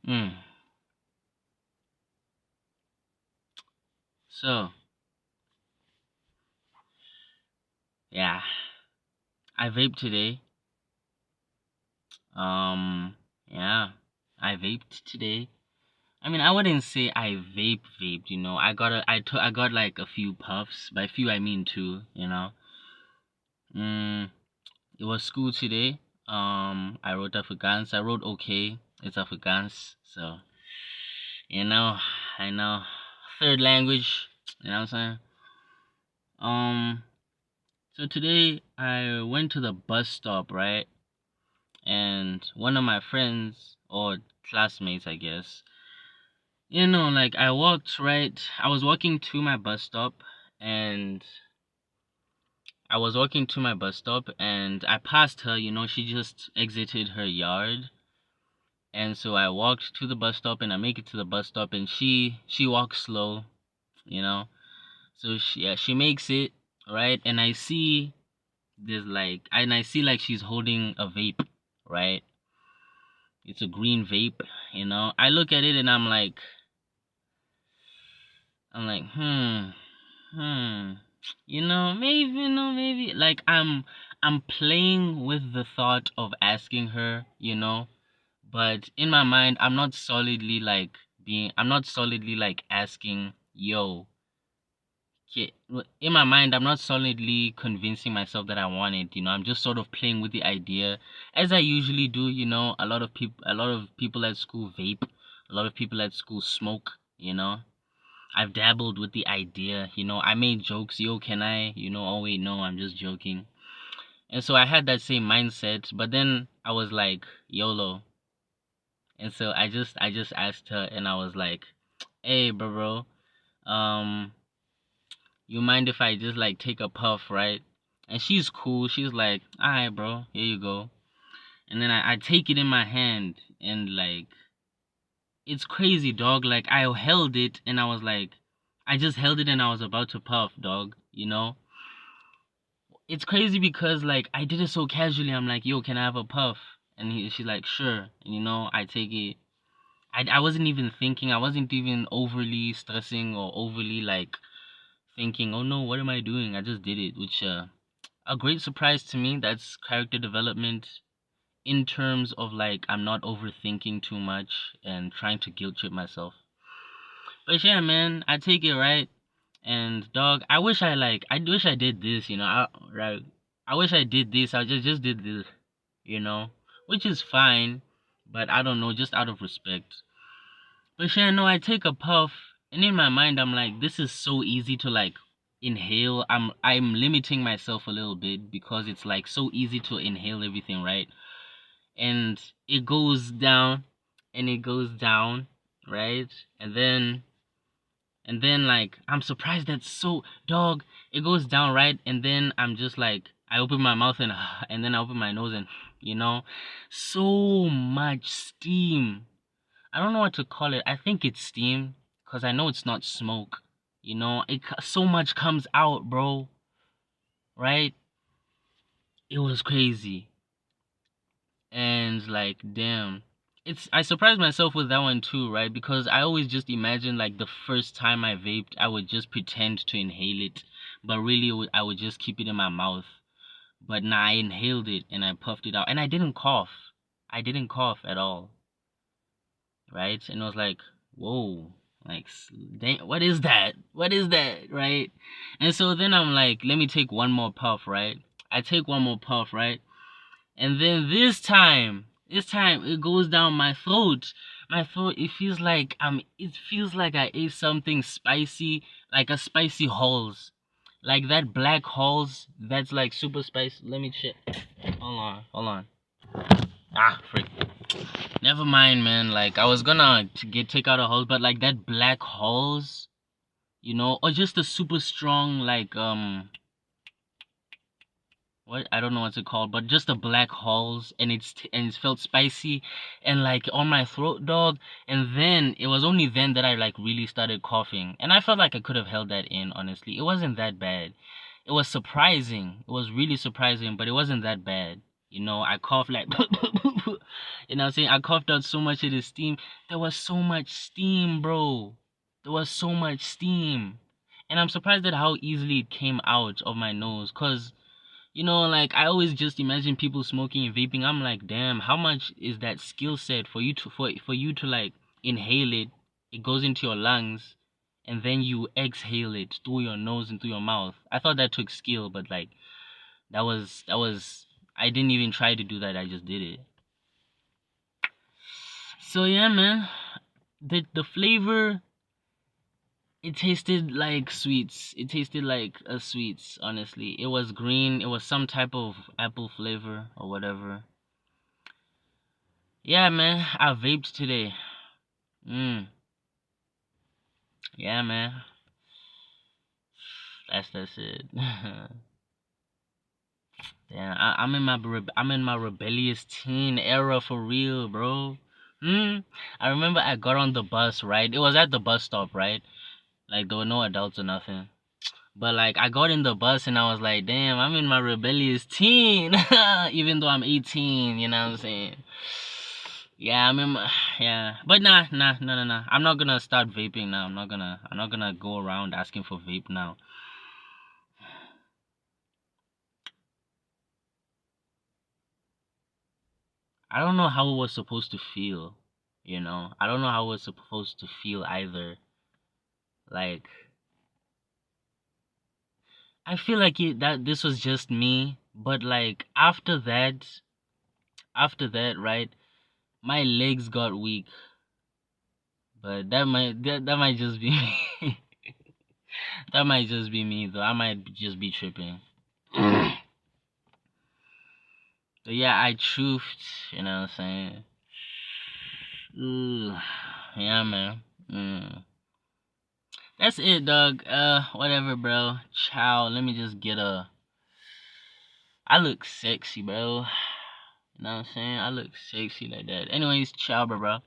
Mm. So, yeah, I vaped today. Yeah, I vaped today. I mean, I wouldn't say I vaped. I got like a few puffs. By few, I mean two. Mm, it was school today. I wrote Afrikaans. I wrote okay. It's Afrikaans, so you know, I know third language. You know what I'm saying? Um, so today I went to the bus stop, right? And one of my friends or classmates, I guess, like I was walking to my bus stop, and I passed her. She just exited her yard. And so I walked to the bus stop, and I make it to the bus stop, and she walks slow, you know. So she makes it, right? And I see like she's holding a vape, right? It's a green vape. I look at it and I'm like, hmm. Maybe like I'm playing with the thought of asking her, but in my mind I'm not solidly like asking, yo, in my mind I'm not solidly convincing myself that I want it. I'm just sort of playing with the idea, as I usually do. A lot of people at school vape, a lot of people at school smoke. I've dabbled with the idea. I made jokes, yo, can I, oh wait, no, I'm just joking. And so I had that same mindset, but then I was like, YOLO. And so I just asked her, and I was like, hey, bro, um you mind if I just like take a puff, right? And she's cool. She's like, alright, bro, here you go. And then I take it in my hand, and like, it's crazy, dog. Like, I held it, and I just held it, and I was about to puff, dog. It's crazy because like I did it so casually. I'm like, yo, can I have a puff? And she's like, sure. And I take it. I wasn't even thinking. I wasn't even overly stressing or overly like thinking, oh no, what am I doing? I just did it, which a great surprise to me. That's character development in terms of like I'm not overthinking too much and trying to guilt trip myself. But yeah, man, I take it, right. And dog, I wish I did this, right. I wish I did this. I just did this, you know, which is fine, but I don't know, just out of respect. But yeah, no, I take a puff, and in my mind I'm like, this is so easy to like inhale. I'm limiting myself a little bit because it's like so easy to inhale everything, right? And it goes down, and it goes down, right? And then like I'm surprised that's so, dog, it goes down, right? And then I'm just like, I open my mouth and and then I open my nose, and you know so much steam. I don't know what to call it. I think it's steam because I know it's not smoke. So much comes out, bro, right? It was crazy. And like, damn, I surprised myself with that one too, right? Because I always just imagine like the first time I vaped, I would just pretend to inhale it, but really I would just keep it in my mouth. But nah, I inhaled it and I puffed it out, and I didn't cough. I didn't cough at all, right? And I was like, whoa, like, dang, what is that? What is that, right? And so then I'm like, let me take one more puff, right? I take one more puff, right? And then this time it goes down my throat. My throat, it feels like I ate something spicy, like a spicy Halls. Like that black Halls that's like super spicy. Let me check. Hold on. Ah, frick. Never mind, man. Like I was gonna take out a Halls, but like that black Halls, or just a super strong like what, I don't know what's it called, but just the black holes, and it's felt spicy, and like on my throat, dog. And then it was only then that I like really started coughing, and I felt like I could have held that in. Honestly, it wasn't that bad. It was surprising. It was really surprising, but it wasn't that bad. I coughed like, know what I'm saying? I coughed out so much of the steam. There was so much steam, bro. There was so much steam. And I'm surprised at how easily it came out of my nose. Cause, like I always just imagine people smoking and vaping. I'm like, damn, how much is that skill set for you to like inhale it, it goes into your lungs, and then you exhale it through your nose and through your mouth. I thought that took skill, but like that was I didn't even try to do that, I just did it. So yeah, man. The flavor, it tasted like sweets. It tasted like a sweets, honestly. It was green, it was some type of apple flavor or whatever. Yeah, man, I vaped today. Mm. Yeah, man. That's it. Yeah, I'm in my rebellious teen era for real, bro. I remember I got on the bus, right? It was at the bus stop, right? Like there were no adults or nothing. But like I got in the bus and I was like, damn, I'm in my rebellious teen, even though I'm 18. You know what I'm saying? Yeah, I'm in my yeah. But nah. I'm not gonna start vaping now. I'm not gonna go around asking for vape now. I don't know how it was supposed to feel. I don't know how it was supposed to feel either. Like I feel like that this was just me, but like after that, right? My legs got weak, but that might just be me. That might just be me though. I might just be tripping. But yeah, I truths. You know what I'm saying? Ooh, yeah, man. That's it, dog. Whatever, bro. Ciao. Let me just get a. I look sexy, bro. You know what I'm saying? I look sexy like that. Anyways, ciao, bro.